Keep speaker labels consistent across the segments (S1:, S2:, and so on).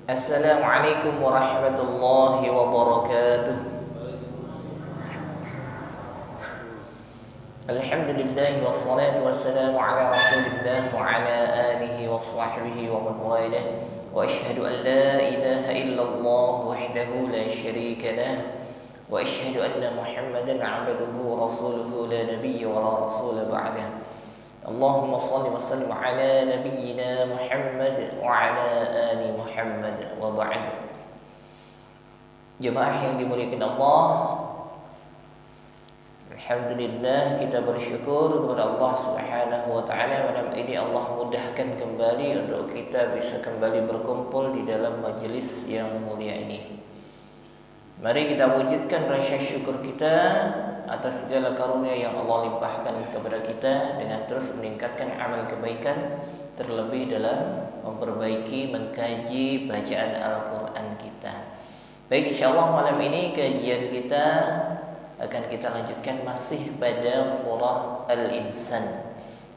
S1: Assalamualaikum warahmatullahi wabarakatuh. Alhamdulillah wassalatu wassalamu ala rasulillah wa ala alihi wa sahbihi wa man walah. Wa ashhadu an la ilaha illallah wahdahu la syarika lah. Wa ashhadu anna Muhammadan 'abduhu wa rasuluhu la nabiyya wa la rasula ba'dah. Allahumma salli wa sallim ala nabiyyina Muhammad wa ala ali Muhammad wa ba'd. Jemaah yang dimuliakan Allah, alhamdulillah kita bersyukur kepada Allah Subhanahu wa taala malam ini Allah mudahkan kembali untuk kita bisa kembali berkumpul di dalam majelis yang mulia ini. Mari kita wujudkan rasa syukur kita atas segala karunia yang Allah limpahkan kepada kita dengan terus meningkatkan amal kebaikan, terlebih dalam memperbaiki, mengkaji bacaan Al-Quran kita. Baik, insyaallah malam ini kajian kita akan kita lanjutkan masih pada surah Al-Insan,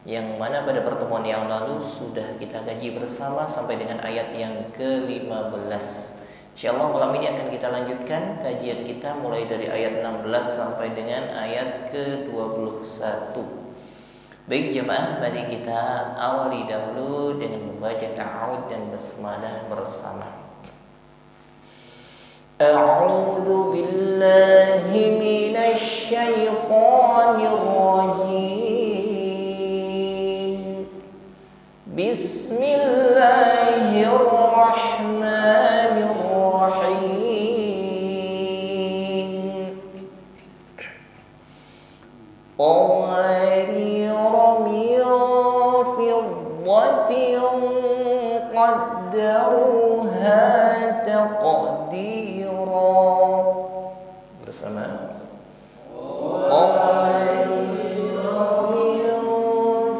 S1: yang mana pada pertemuan yang lalu sudah kita kaji bersama sampai dengan ayat yang ke-15. Insyaallah malam ini akan kita lanjutkan kajian kita mulai dari ayat 16 sampai dengan ayat ke-21. Baik jemaah, mari kita awali dahulu dengan membaca ta'awudz dan basmalah bersama. A'udzu billahi minasy syaithanir rajim. Bismillahirrahmanirrahim. قوارير من فضة قدروها تقديرا. Bersama. قوارير من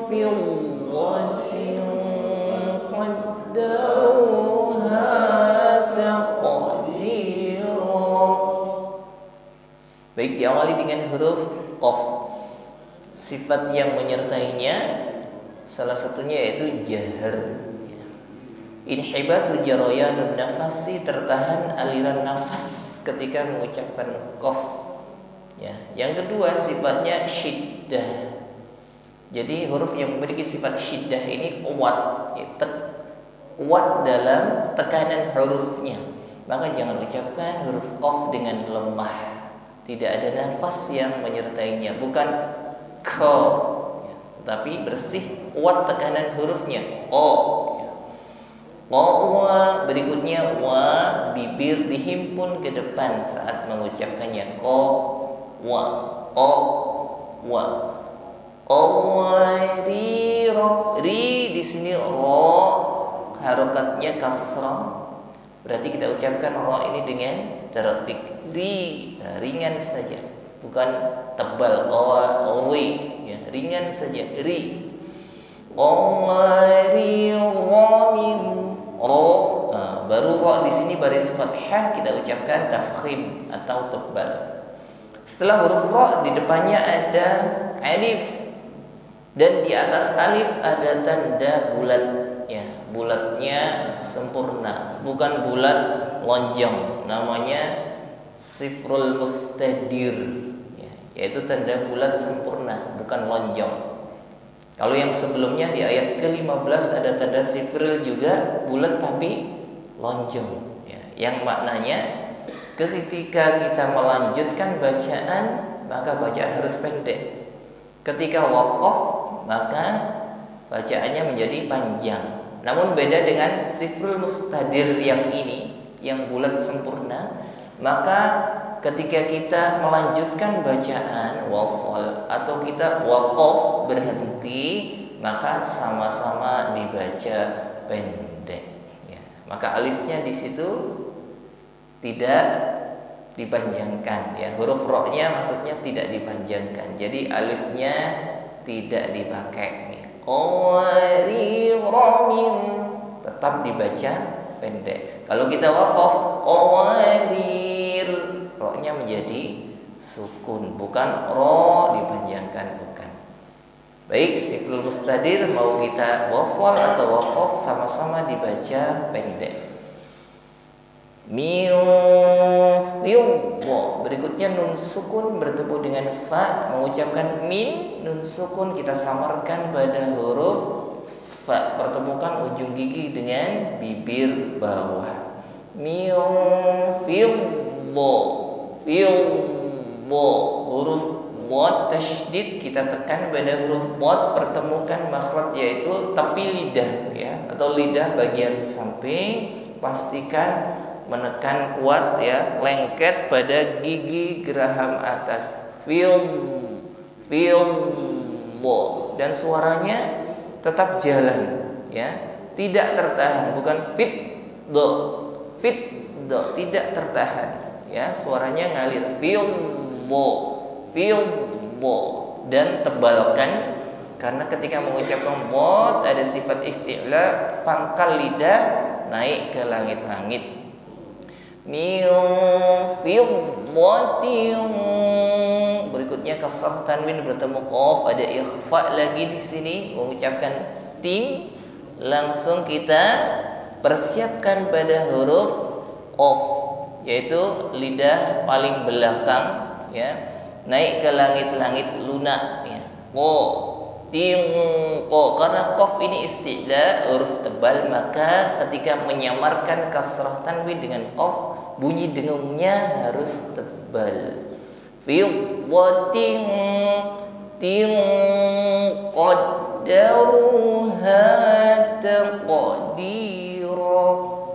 S1: فضة قدروها تقديرا. Baik, diawali dengan huruf qaf. Sifat yang menyertainya salah satunya yaitu jahar. Inhibas jarayanun nafasi, tertahan aliran nafas ketika mengucapkan qaf. Ya. Yang kedua sifatnya syiddah. Jadi huruf yang memiliki sifat syiddah ini kuat, kuat dalam tekanan hurufnya. Maka jangan ucapkan huruf qaf dengan lemah. Tidak ada nafas yang menyertainya, bukan ko, ya, tetapi bersih, kuat tekanan hurufnya. O, ya. Wa, berikutnya wa, bibir dihimpun ke depan saat mengucapkannya. Ko, wa, o, wa. O, ri, ro, ri di sini ro, harokatnya kasrah. Berarti kita ucapkan ro ini dengan tertik, ri, ringan saja, bukan tebal. Ri, ya, ringan saja, ri. Qawari ghamim, ro, baru ro di sini baris fathah kita ucapkan tafkhim atau tebal. Setelah huruf ro di depannya ada alif dan di atas alif ada tanda bulat, ya, bulatnya sempurna, bukan bulat lonjong, namanya sifrul mustadir, ya, yaitu tanda bulat sempurna, bukan lonjong. Kalau yang sebelumnya di ayat ke-15 ada tanda sifril juga bulat tapi lonjong, ya, yang maknanya ketika kita melanjutkan bacaan maka bacaan harus pendek. Ketika waqaf maka bacaannya menjadi panjang. Namun beda dengan sifrul mustadir yang ini, yang bulat sempurna, maka ketika kita melanjutkan bacaan wasal atau kita waqaf berhenti, maka sama-sama dibaca pendek, ya. Maka alifnya di situ tidak dipanjangkan, ya, huruf ro-nya maksudnya tidak dipanjangkan. Jadi alifnya tidak dipakai, ya. Qawariromim tetap dibaca pendek. Kalau kita waqaf qawarir, ro-nya menjadi sukun, bukan ro dipanjangkan, bukan. Baik, sifrul mustadir mau kita wasal atau waqaf sama-sama dibaca pendek. Min fidda. Berikutnya nun sukun bertemu dengan fa, mengucapkan min, nun sukun kita samarkan pada huruf fa, pertemukan ujung gigi dengan bibir bawah. Min fidda, fidda, huruf dhad tasydid kita tekan pada huruf dhad, pertemukan makhraj yaitu tepi lidah ya, atau lidah bagian samping, pastikan menekan kuat ya, lengket pada gigi geraham atas. Fil bo, dan suaranya tetap jalan ya, tidak tertahan, bukan fit do, tidak tertahan ya, suaranya ngalir. Fil bo, dan tebalkan, karena ketika mengucapkan bod ada sifat isti'la, pangkal lidah naik ke langit-langit. Min fiddatin. Berikutnya kasrah tanwin bertemu qaf, ada ikhfa lagi di sini, mengucapkan tin, langsung kita persiapkan pada huruf qaf, yaitu lidah paling belakang ya, naik ke langit-langit lunak ya. Karena qaf ini isti'la, huruf tebal, maka ketika menyamarkan kasrah tanwin dengan qaf, bunyi dengungnya harus tebal. Fiddatin tin qaddaruha taqdira.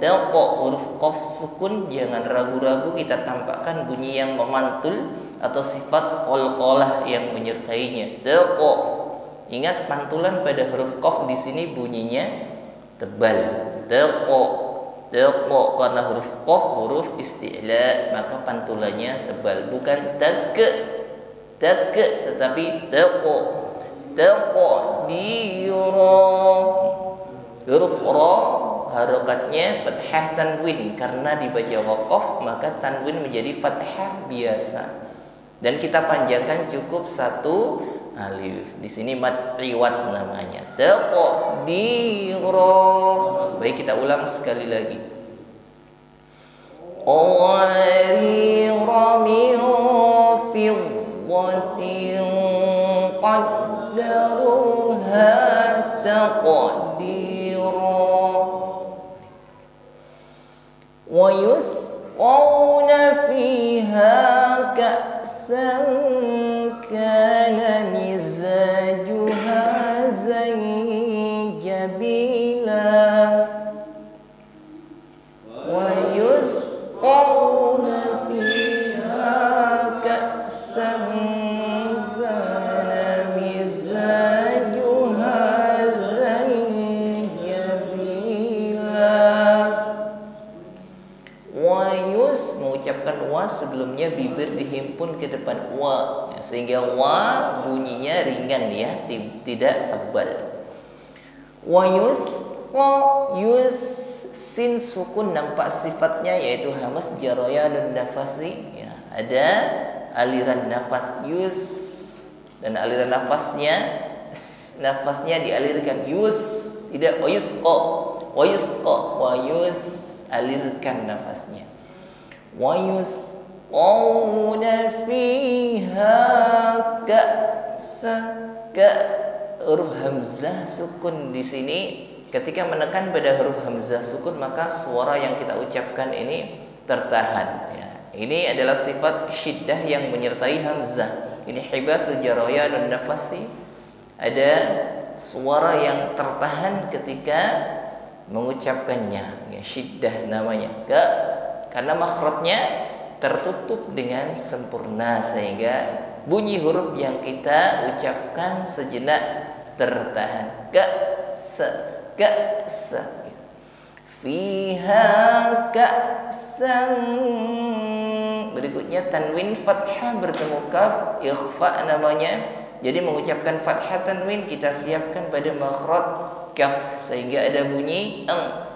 S1: Taqa, huruf qaf sukun, jangan ragu-ragu kita tampakkan bunyi yang memantul atau sifat qalqalah yang menyertainya. Taqa. Ingat pantulan pada huruf qaf di sini bunyinya tebal. Taqa, karena huruf qaf huruf isti'la, maka pantulannya tebal, bukan tetapi taqa. Taqdira. Huruf ra harokatnya fathah tanwin, karena dibaca waqaf maka tanwin menjadi fathah biasa, dan kita panjangkan cukup satu alif. Di sini mad riwat namanya. Taqdira. Baik, kita ulang sekali lagi. Qawarira min fiddatin qaddaruha taqdira. Wa yusqawna fiha ka'san kana mizajuha zanjabila. Wa yusqawna fiha ka'san kana mizajuha zanjabila. Wa yus, mengucapkan wa sebelumnya bibir dihimpun ke depan wa ya, sehingga wa bunyinya ringan ya, tidak tebal. Wa yus sin sukun, nampak sifatnya yaitu hamas jaraya dan nafasi ya, ada aliran nafas yus, dan aliran nafasnya dialirkan yus, tidak wa yus alirkan nafasnya. Wa yusqawna fiha ka'sa, huruf hamzah sukun di sini. Ketika menekan pada huruf hamzah sukun, maka suara yang kita ucapkan ini tertahan ya. Ini adalah sifat syiddah yang menyertai hamzah. Ini hibasul jaraya dan nafasi, ada suara yang tertahan ketika mengucapkannya ya, syiddah namanya. Karena makhrajnya tertutup dengan sempurna, sehingga bunyi huruf yang kita ucapkan sejenak tertahan. Ka'sa. Fiha ka'san. Berikutnya tanwin fathah bertemu kaf, ikhfa namanya. Jadi mengucapkan fathah tanwin kita siapkan pada makhraj kaf, sehingga ada bunyi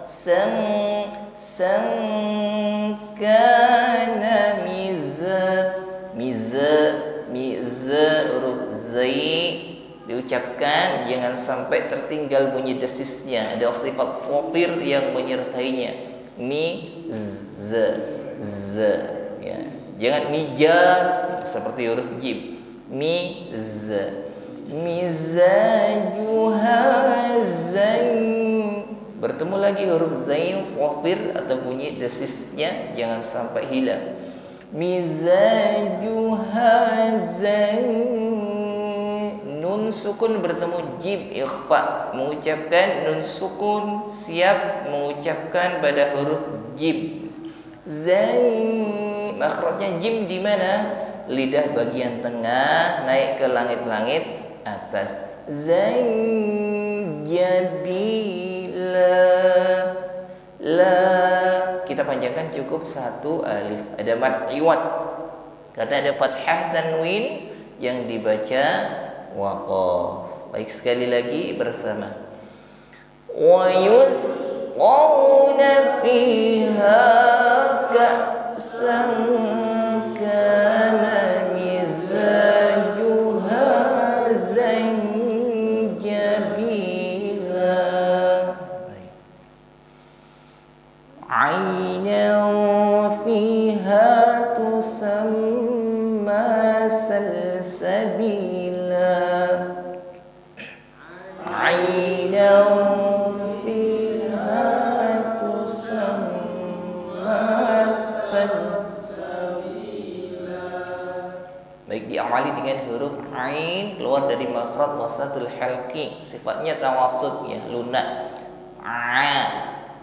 S1: sang kana miza huruf zai diucapkan, jangan sampai tertinggal bunyi desisnya, ada sifat sofir yang menyertainya. z ya. Jangan mija seperti huruf jim. Mizajuha zain. Bertemu lagi huruf zain shafir atau bunyi desisnya jangan sampai hilang. Mizajuha zain. Nun sukun bertemu jim ikhfa, mengucapkan nun sukun siap mengucapkan pada huruf jim. Zain, makhrajnya jim di mana? Lidah bagian tengah naik ke langit-langit atas. Zain jabila. La kita panjangkan cukup satu alif. Ada mad iwad karena ada fathah tanwin yang dibaca waqaf. Baik, sekali lagi bersama. Wa yusqawna fiha ka'san kana mizajuha zanjabila. Aynan fiha tusamma salsabila. Aynan fiha tusamma salsabila. Baik, diawali dengan huruf ain keluar dari makhraj wasatul halqi, sifatnya tawassut ya, lunak.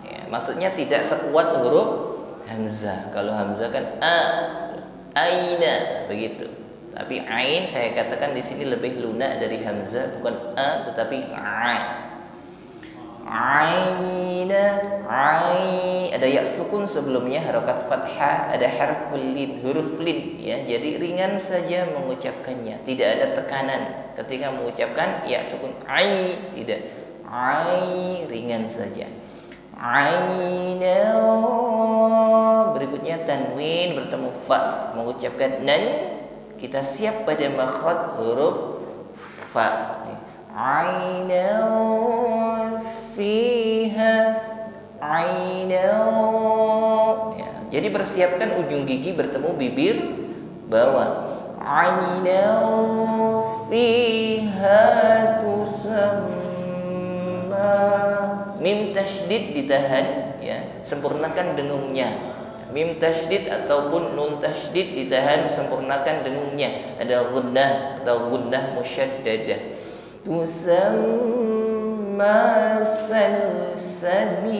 S1: Ya, maksudnya tidak sekuat huruf hamzah. Kalau hamzah kan aina begitu. Tapi ain saya katakan di sini lebih lunak dari hamzah, bukan tetapi aina. Ada ya sukun sebelumnya, harokat fathah, ada harful lin, huruf lin ya. Jadi ringan saja mengucapkannya, tidak ada tekanan ketika mengucapkan ya sukun tidak. Ringan saja. Aina. Berikutnya tanwin bertemu fa, mengucapkan nan, kita siap pada makhraj huruf fa. Aina fiha aina ya. Jadi persiapkan ujung gigi bertemu bibir bawah. Aina fiha tusamma. Mim tasydid ditahan ya, sempurnakan dengungnya. Mim tasydid ataupun nun tasydid ditahan, sempurnakan dengungnya. Ada gunnah atau gunnah musyaddadah. Tusamma salsabila.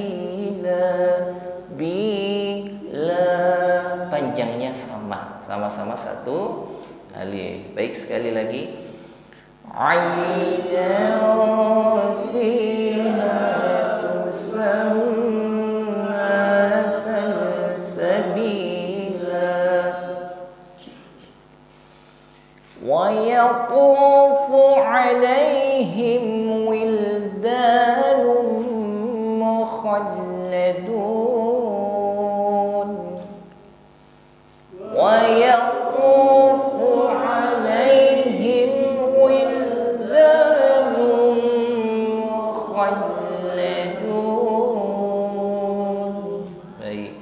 S1: Bila panjangnya sama-sama satu alif. Baik, sekali lagi. Aina fiha tusamma salsabila. Wa yaqufu alaihim wildanun mukhalladun. Wa yaqufu alaihim wildanun mukhalladun. Baik,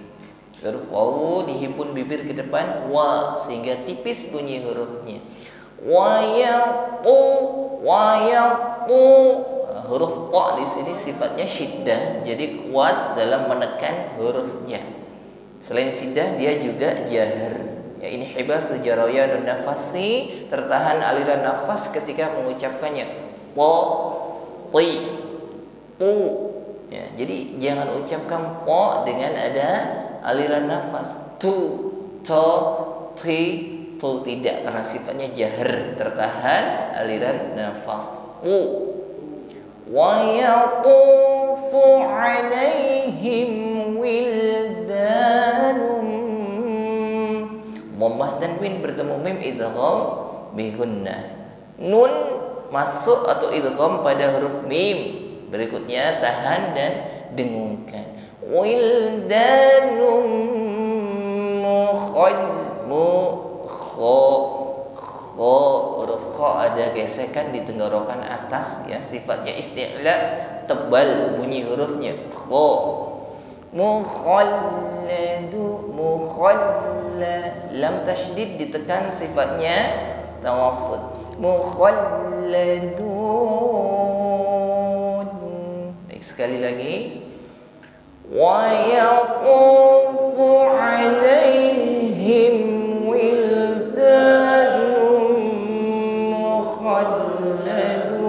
S1: huruf wawu dihimpun bibir ke depan wa sehingga tipis bunyi hurufnya. Wa yaqu. Huruf ta di sini sifatnya syiddah, jadi kuat dalam menekan hurufnya. Selain syiddah dia juga jahar. Ya, ini hibas jarayanun nafasi, tertahan aliran nafas ketika mengucapkannya. Po, ti, tu. Ya, jadi jangan ucapkan po dengan ada aliran nafas. Tu, to, ti, tu, tidak, karena sifatnya jahar, tertahan aliran nafas. Tu. Wa yatufu alaihim wildanum. Dhammah tanwin bertemu mim idgham bi gunnah. Nun masuk atau idgham pada huruf mim. Berikutnya tahan dan dengungkan. Wildanum huruf kha ada gesekan di tenggorokan atas ya, sifatnya isti'la, tebal bunyi hurufnya. Kha. lam tasydid ditekan sifatnya tawassul. Mukhalladun. Baik, sekali lagi. Wa yaqufu 'alaihim wildanun mukhalladun.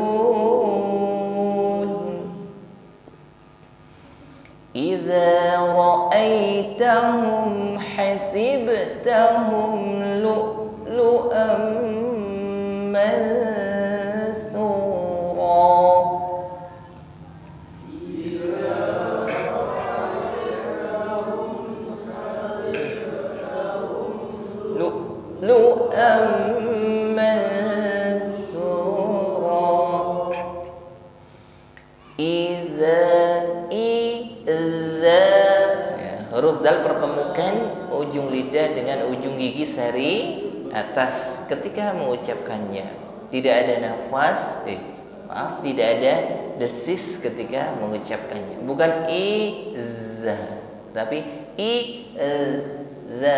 S1: Idza ra'aitahum hasibtahum lu'lu'an mansura. Lu'lu'an mansura. Huruf dal pertemukan ujung lidah dengan ujung gigi sari atas ketika mengucapkannya. Tidak ada nafas, tidak ada desis ketika mengucapkannya. Bukan izza, tapi za.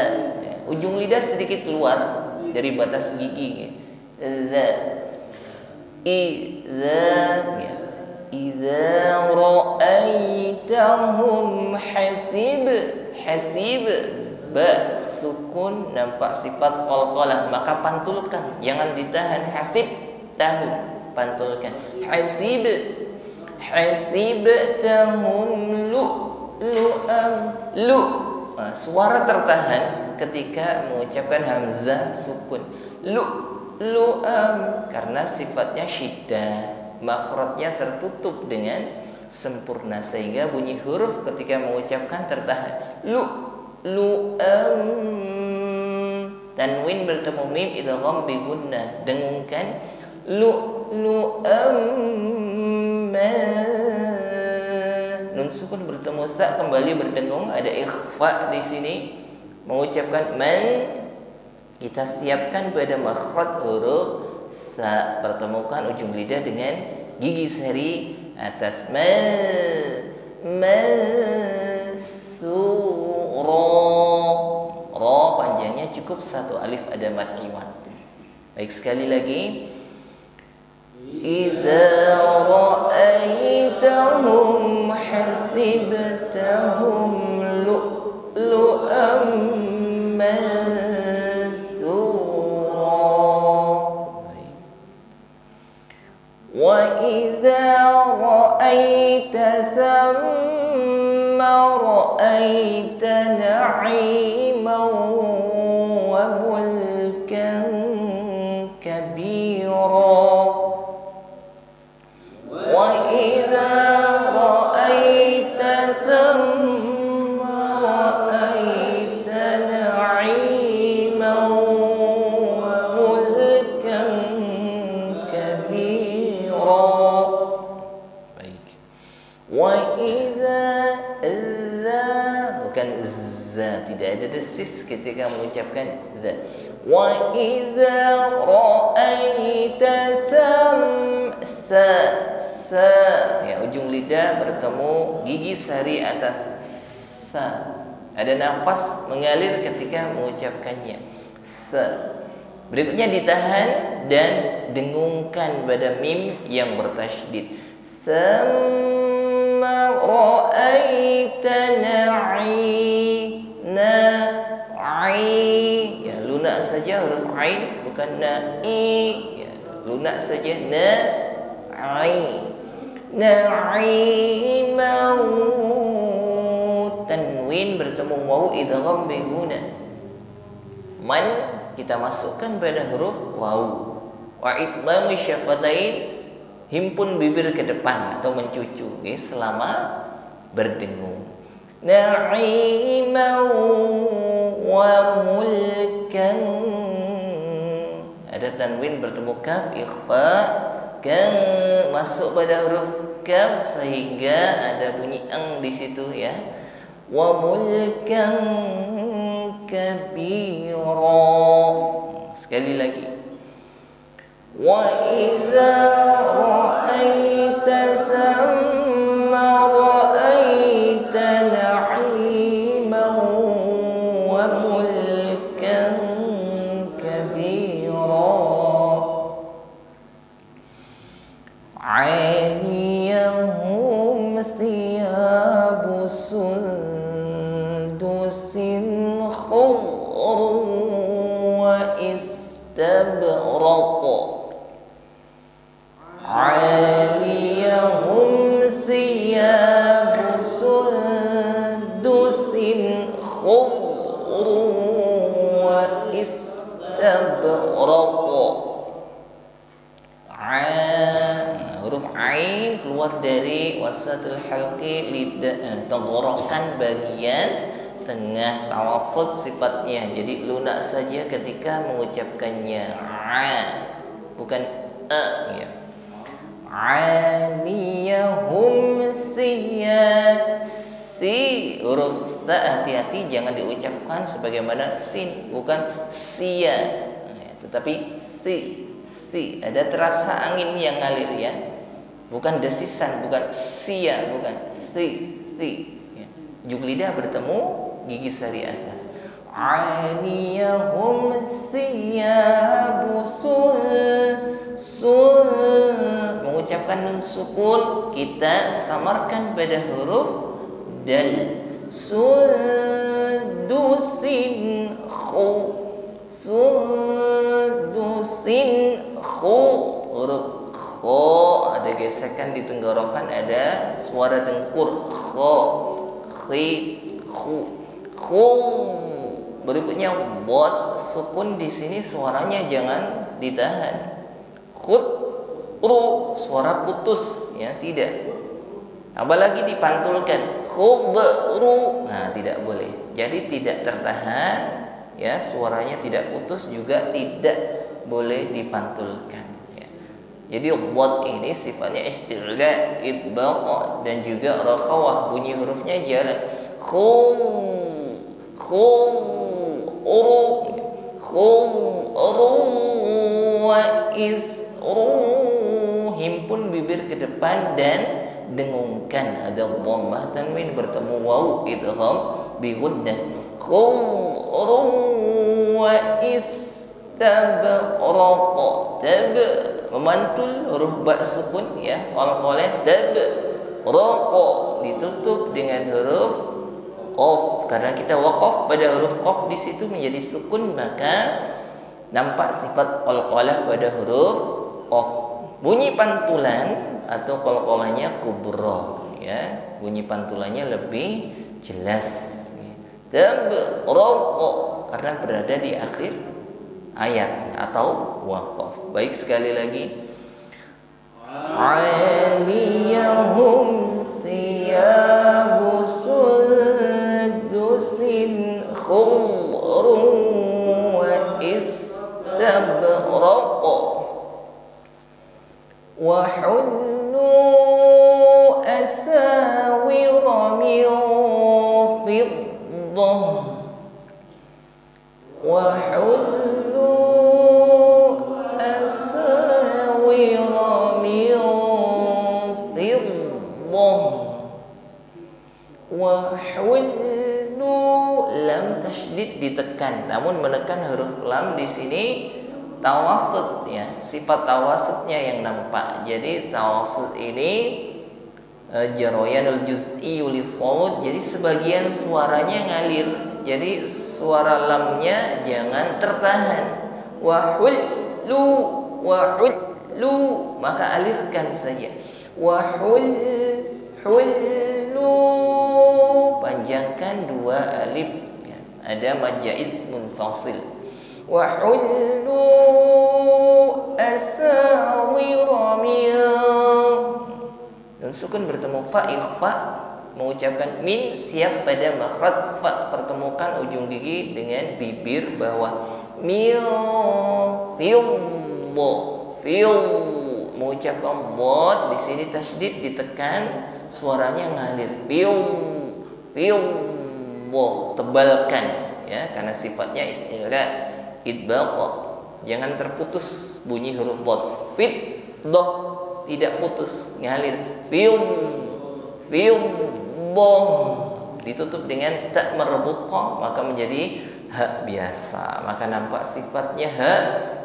S1: Ujung lidah sedikit keluar dari batas gigi. Za. Ya. Idza ra'aitahum hasib ba sukun nampak sifat qalqalah, maka pantulkan, jangan ditahan. Hasib tahu, pantulkan. Hasibtahum lu'lu'am lu. Suara tertahan ketika mengucapkan hamzah sukun. Lu'lu'am karena sifatnya syiddah. Makhrajnya tertutup dengan sempurna sehingga bunyi huruf ketika mengucapkan tertahan. Lu'am. Tanwin bertemu mim idgham bi gunnah, dengungkan. Lu'lu'am. Nun sukun bertemu tha kembali berdengung, ada ikhfa di sini. Mengucapkan man, kita siapkan pada makhraj huruf sa, pertemukan ujung lidah dengan gigi sari atas. Ra panjangnya cukup satu alif, ada mad iwan. Baik, sekali lagi. Idza ra'aitahum hasibtahum lu'lu'am wa idza ra'aita thamma ra'aita na'iman wa mulkan kabira. Wa idza ra'aita thamma ra'aita na'iman wa mulkan kabira. Baik. Wa idza bukan za, tidak ada desis ketika mengucapkan za. Wa idza ra'aita sa, ya, ujung lidah bertemu gigi sari atas sa. Ada nafas mengalir ketika mengucapkannya. Sa. Berikutnya ditahan dan dengungkan pada mim yang bertasydid. Samma ra'aita na'i, ya, lunak saja huruf ain, bukan na'i, ya, lunak saja na'i. Na'imau, tanwin bertemu waw idgham bi guna. Man kita masukkan pada huruf waw. Wa idgham syafatain, himpun bibir ke depan atau mencucu, selama berdengung. Na'imau wa mulkan, ada tanwin bertemu kaf ikhfa, kan masuk pada huruf kaf sehingga ada bunyi ang di situ, ya. Wa mulkan kabira. Sekali lagi. Wa idza ra'aita thamma ra'aita istabraqa. Aliyahum thiyabu sundusin khudrun wa istabraqa. Huruf ain keluar dari wasatul halqi lidah, tenggorokan bagian tengah, tawassut sifatnya. Jadi lunak saja ketika mengucapkannya. Bukan ya. Aliyahum si huruf ta hati-hati jangan diucapkan sebagaimana sin, bukan sia, tetapi si. Ada terasa angin yang ngalir ya, bukan desisan, bukan sia, bukan si ya. Ujung lidah bertemu gigi sari atas. Aliyahum thiyabu mengucapkan nun sukun kita samarkan pada huruf dal. Sudusin huruf kho ada gesekan di tenggorokan, ada suara dengkur kho, khu. Berikutnya bot sukun di sini suaranya jangan ditahan. Khudru suara putus ya, tidak. Apalagi dipantulkan khudru, nah tidak boleh. Jadi tidak tertahan ya, suaranya tidak putus, juga tidak boleh dipantulkan ya. Jadi bot ini sifatnya istila, idbaq dan juga rakhawah, bunyi hurufnya jalan. Himpun bibir ke depan dan dengungkan, ada dhammah tanwin bertemu waw idgham bi ghunnah. Memantul huruf ba sukun ya, qalqalah tab. Raqa ditutup dengan huruf qaf, karena kita waqaf pada huruf qaf di situ menjadi sukun, maka nampak sifat qalqalah pada huruf qaf. Bunyi pantulan atau qalqalahnya kubra ya, bunyi pantulannya lebih jelas. Raqa karena berada di akhir ayat atau waqaf. Baik, sekali lagi. Aliyahum thiyabu sundusin khudrun wa istabraqa wa hullu asawira min fiddah wa hullu asawira min fiddah wa hullu, lam tasydid ditekan, namun menekan huruf lam di sini tawassut ya, sifat tawassutnya yang nampak. Jadi tawassut ini jarayanul juz'i lisawt, jadi sebagian suaranya ngalir, jadi suara lamnya jangan tertahan. Wa hullu maka alirkan saja. Wa hullu panjangkan dua alif ya. Ada majais munfasil. Wa hullu asawira min, dan sukun bertemu fa ikhfa, mengucapkan min siap pada makhraj fa, pertemukan ujung gigi dengan bibir bawah. Mil mengucapkan bod di sini tasydid ditekan, suaranya ngalir. Tebalkan ya, karena sifatnya istila idbaq, jangan terputus bunyi huruf bod. Fiddah tidak putus, ngalir. Ditutup dengan tak merebutqa, maka menjadi ha biasa, maka nampak sifatnya ha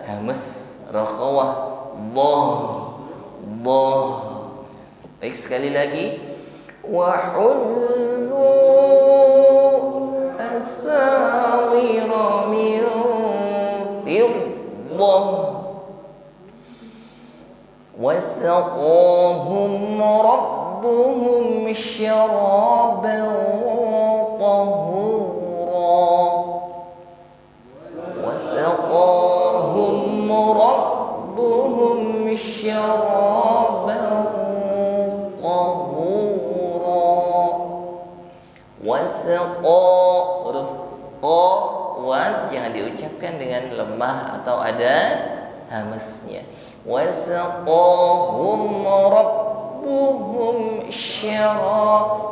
S1: hamas rakhawah boh. Baik, sekali lagi. Wa hullu asawira min fiddah wasaqahum rabbuhum syaraban tahura wasaqahum rabbuhum syaraban tahura wasaqa huruf qa wan jangan diucapkan dengan lemah atau ada hamesnya. Wasaqahum rabbuhum syara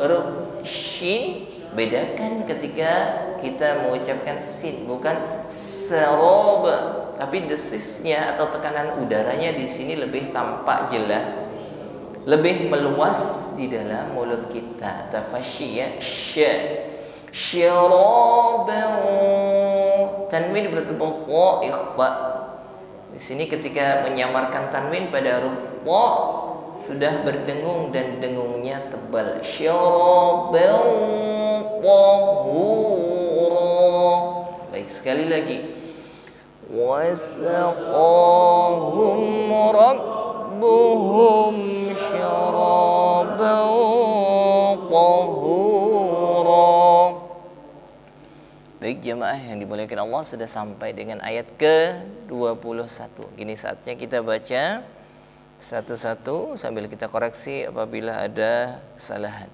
S1: huruf shin bedakan ketika kita mengucapkan sin bukan sarab, tapi desisnya atau tekanan udaranya di sini lebih tampak jelas, lebih meluas di dalam mulut kita. Tafasyi ya syaraban tanwin bertemu qa ikhfa. Di sini ketika menyamarkan tanwin pada huruf qa sudah berdengung dan dengungnya tebal. Syaraban tahura. Baik, sekali lagi. Wasaqahum rabbuhum syaraban tahura. Baik jemaah yang dimuliakan Allah, sudah sampai dengan ayat ke-21. Kini saatnya kita baca satu-satu sambil kita koreksi apabila ada kesalahan.